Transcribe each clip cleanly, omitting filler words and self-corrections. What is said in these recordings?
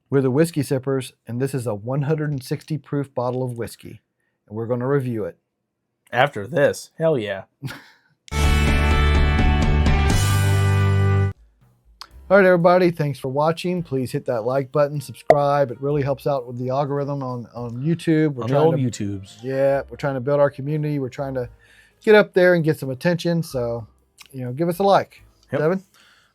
We're the Whiskey Sippers, and this is a 160 proof bottle of whiskey, and we're going to review it. After this, hell yeah. All right, everybody, thanks for watching. Please hit that like button, subscribe. It really helps out with the algorithm on YouTube. On the old YouTubes. Yeah, we're trying to build our community. We're trying to get up there and get some attention. So, give us a like. Yep. Devin?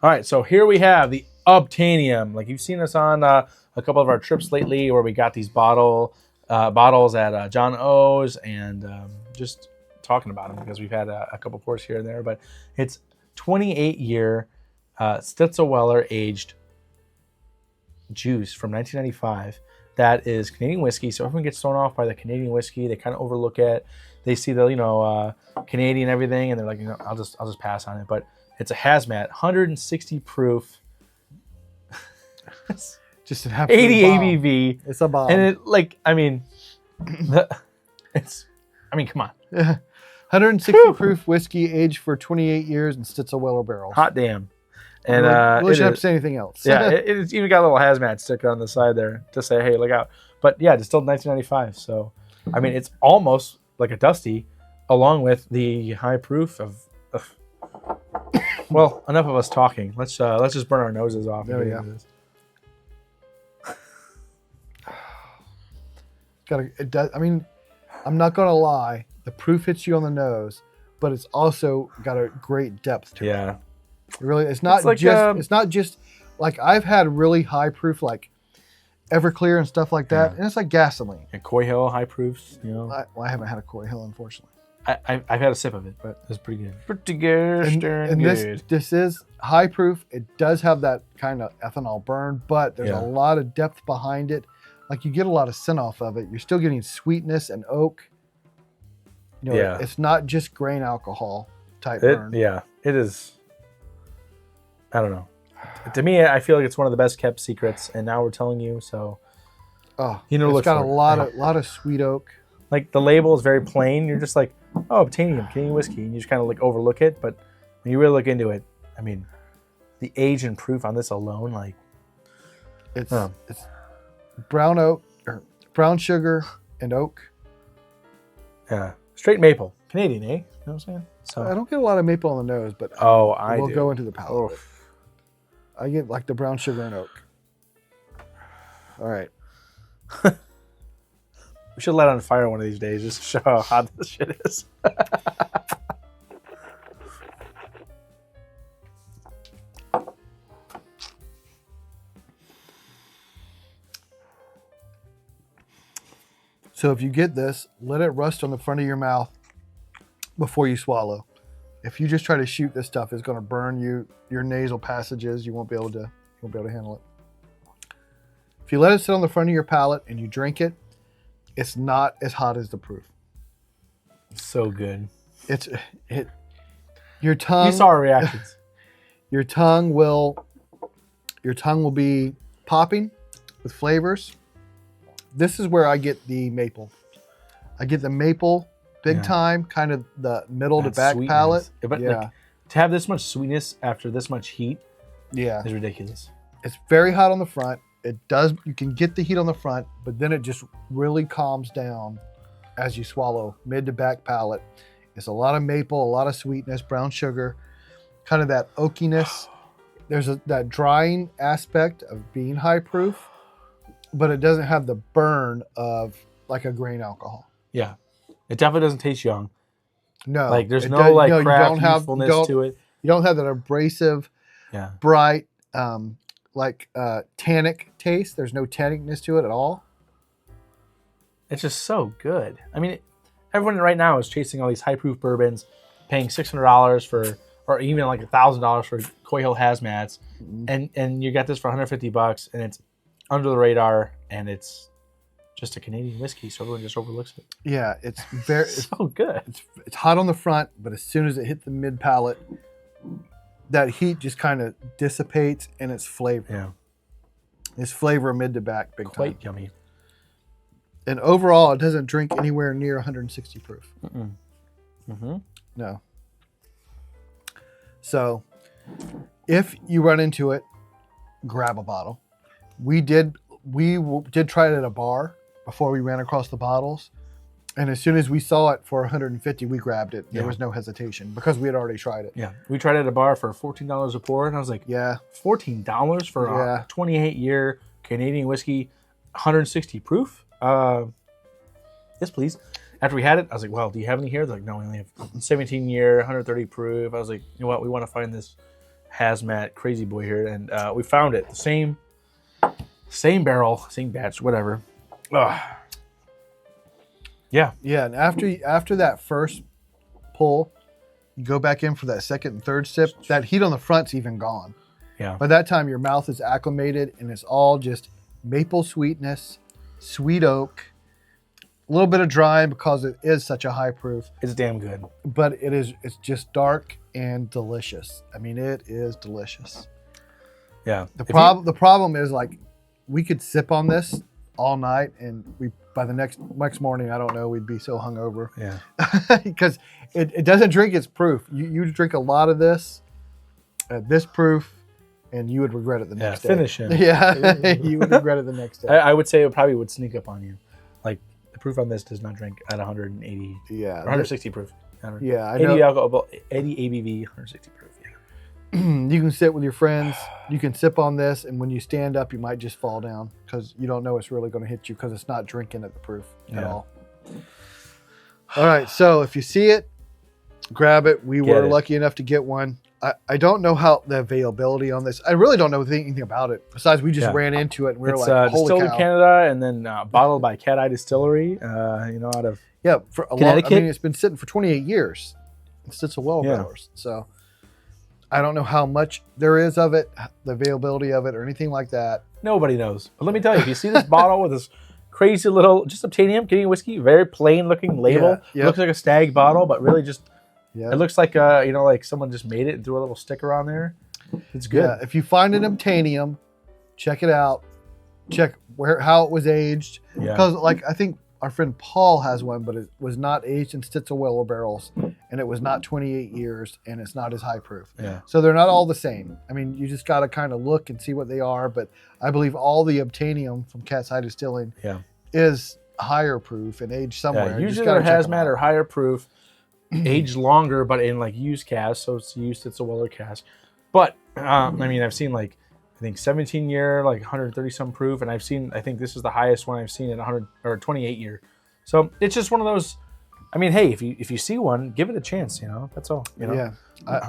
All right, so here we have the Obtanium. Like you've seen us on a couple of our trips lately where we got these bottles at John O's and just talking about them because we've had a couple pours here and there. But it's 28-year Stizel Weller aged juice from 1995. That is Canadian whiskey. So everyone gets thrown off by the Canadian whiskey. They kind of overlook it. They see the Canadian everything, and they're like, I'll just pass on it. But it's a Hazmat, 160 proof. Just an 80 ABV. It's a bomb. And it, come on. 160 proof whiskey aged for 28 years in Stizel Weller barrels. Hot damn. And we shouldn't have to say anything else. Yeah, it's even got a little Hazmat sticker on the side there to say, hey, look out. But yeah, distilled 1995. So, it's almost like a Dusty, along with the high proof of. Well, enough of us talking. Let's just burn our noses off. There we go. It does. I'm not gonna lie. The proof hits you on the nose, but it's also got a great depth to it. Yeah. Really, it's not it's not just like I've had really high proof like Everclear and stuff like that, and it's like gasoline. And Coy Hill high proofs, I haven't had a Coy Hill, unfortunately. I've had a sip of it, but it's pretty good. Pretty good. And this is high proof. It does have that kind of ethanol burn, but there's a lot of depth behind it. Like you get a lot of scent off of it. You're still getting sweetness and oak. It's not just grain alcohol type burn. Yeah, it is. I don't know. To me, I feel like it's one of the best kept secrets, and now we're telling you. So, it's got a lot of sweet oak. Like the label is very plain. You're just like, oh, Obtanium, Canadian whiskey, and you just kind of like overlook it. But when you really look into it, the age and proof on this alone, it's brown oak or brown sugar and oak. Yeah, straight maple, Canadian, eh? You know what I'm saying? So I don't get a lot of maple on the nose, but we'll go into the palate. I get like the brown sugar and oak. All right. We should light on fire one of these days just to show how hot this shit is. So if you get this, let it rust on the front of your mouth before you swallow. If you just try to shoot this stuff, it's going to burn your nasal passages. You won't be able to handle it. If you let it sit on the front of your palate and you drink it, it's not as hot as the proof. So good. Your tongue. You saw our reactions. Your tongue will be popping with flavors. This is where I get the maple. I get the maple big time, kind of the middle to back sweetness. palate. But to have this much sweetness after this much heat is ridiculous. It's very hot on the front. You can get the heat on the front, but then it just really calms down as you swallow, mid to back palate. It's a lot of maple, a lot of sweetness, brown sugar, kind of that oakiness. There's that drying aspect of being high proof, but it doesn't have the burn of like a grain alcohol. Yeah. It definitely doesn't taste young. No. Like there's no craft youthfulness to it. You don't have that abrasive, bright, tannic taste. There's no tannicness to it at all. It's just so good. Everyone right now is chasing all these high proof bourbons, paying $600 or even like $1,000 for Coy Hill Hazmats, and you got this for $150, and it's under the radar, and it's just a Canadian whiskey, so everyone just overlooks it. Yeah, it's very so good. It's hot on the front, but as soon as it hits the mid palate, that heat just kind of dissipates, and its flavor. Yeah, its flavor mid to back, big quite time. Yummy. And overall, it doesn't drink anywhere near 160 proof. No. So, if you run into it, grab a bottle. We did try it at a bar before we ran across the bottles. And as soon as we saw it for 150, we grabbed it. There was no hesitation because we had already tried it. Yeah. We tried it at a bar for $14 a pour. And I was like, Yeah. $14 for a 28-year Canadian whiskey, 160 proof? Yes, please. After we had it, I was like, well, do you have any here? They're like, no, we only have 17-year, 130 proof. I was like, you know what? We want to find this Hazmat crazy boy here. And we found it. The same barrel, same batch, whatever. Ugh. Yeah. Yeah, and after that first pull, you go back in for that second and third sip. That heat on the front's even gone. Yeah. By that time, your mouth is acclimated, and it's all just maple sweetness, sweet oak, a little bit of dry because it is such a high proof. It's damn good. But it's just dark and delicious. I mean, it is delicious. Yeah. The problem is, like, we could sip on this all night, and by the next morning, I don't know, we'd be so hungover. Yeah. Because it doesn't drink its proof. You drink a lot of this at this proof, and you would regret it the next day. Finish it. Yeah, you would regret it the next day. I would say it probably would sneak up on you. Like, the proof on this does not drink at 180. Yeah. 160 proof. Yeah, I 80 know. alcohol, 80 ABV, 160 proof. Yeah. You can sit with your friends. You can sip on this, and when you stand up, you might just fall down because you don't know it's really going to hit you because it's not drinking at the proof at all. All right, so if you see it, grab it. We were lucky enough to get one. I don't know how the availability on this. I really don't know anything about it besides we just ran into it and we were like, holy distilled cow. in Canada and then bottled by Cat Eye Distillery. Out of for a Connecticut. long. I mean, it's been sitting for 28 years. It's Stizel Weller barrels. So I don't know how much there is of it, the availability of it, or anything like that. Nobody knows. But let me tell you, if you see this bottle with this crazy little, just Obtanium Canadian whiskey, very plain looking label. Yeah, It looks like a stag bottle, but really just. Yeah. It looks like like someone just made it and threw a little sticker on there. It's good. Yeah, if you find an Obtanium, check it out. Check how it was aged. Yeah. Because I think our friend Paul has one, but it was not aged in Stizel Weller barrels, and it was not 28 years, and it's not as high proof. Yeah. So they're not all the same. I mean, you just got to kind of look and see what they are. But I believe all the Obtanium from Cat Eye Distilling is higher proof and aged somewhere. Yeah, usually they're Hazmat or higher proof. Aged longer, but in used cask, so it's used. It's a Weller cask. But I mean, I've seen I think 17-year, 130 some proof, and I think this is the highest one I've seen at 100 or 28-year. So it's just one of those. I mean, hey, if you see one, give it a chance. That's all. Yeah.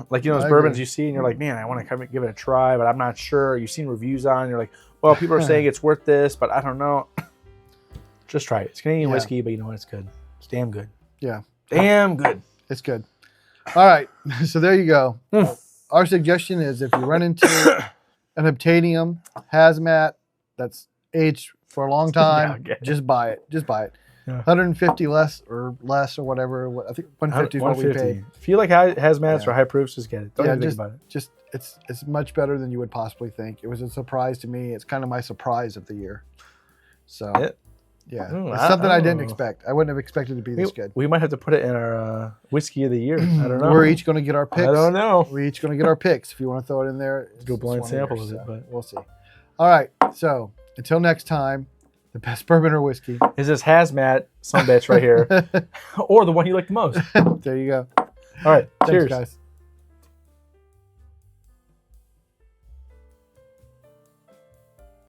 Those bourbons you see, and you're like, man, I want to give it a try, but I'm not sure. You've seen reviews on, you're like, well, people are saying it's worth this, but I don't know. Just try it. It's Canadian whiskey, but you know what? It's good. It's damn good. Yeah. Damn good. It's good. All right. So there you go. Our suggestion is if you run into an Obtanium Hazmat that's aged for a long time, just buy it. Just buy it. Yeah. 150 less or whatever. I think 150 is what we paid. If you like Hazmats or high proofs, just get it. Don't even think about it. Just it's much better than you would possibly think. It was a surprise to me. It's kind of my surprise of the year. So it's something I didn't expect. I wouldn't have expected it to be this good. We might have to put it in our whiskey of the year. I don't know. We're each going to get our picks. I don't know. We're each going to get our picks. If you want to throw it in there, do a blind sample of it, but we'll see. All right. So until next time, the best bourbon or whiskey is this Hazmat some bitch right here, or the one you like the most. There you go. All right. Thanks, Cheers, guys.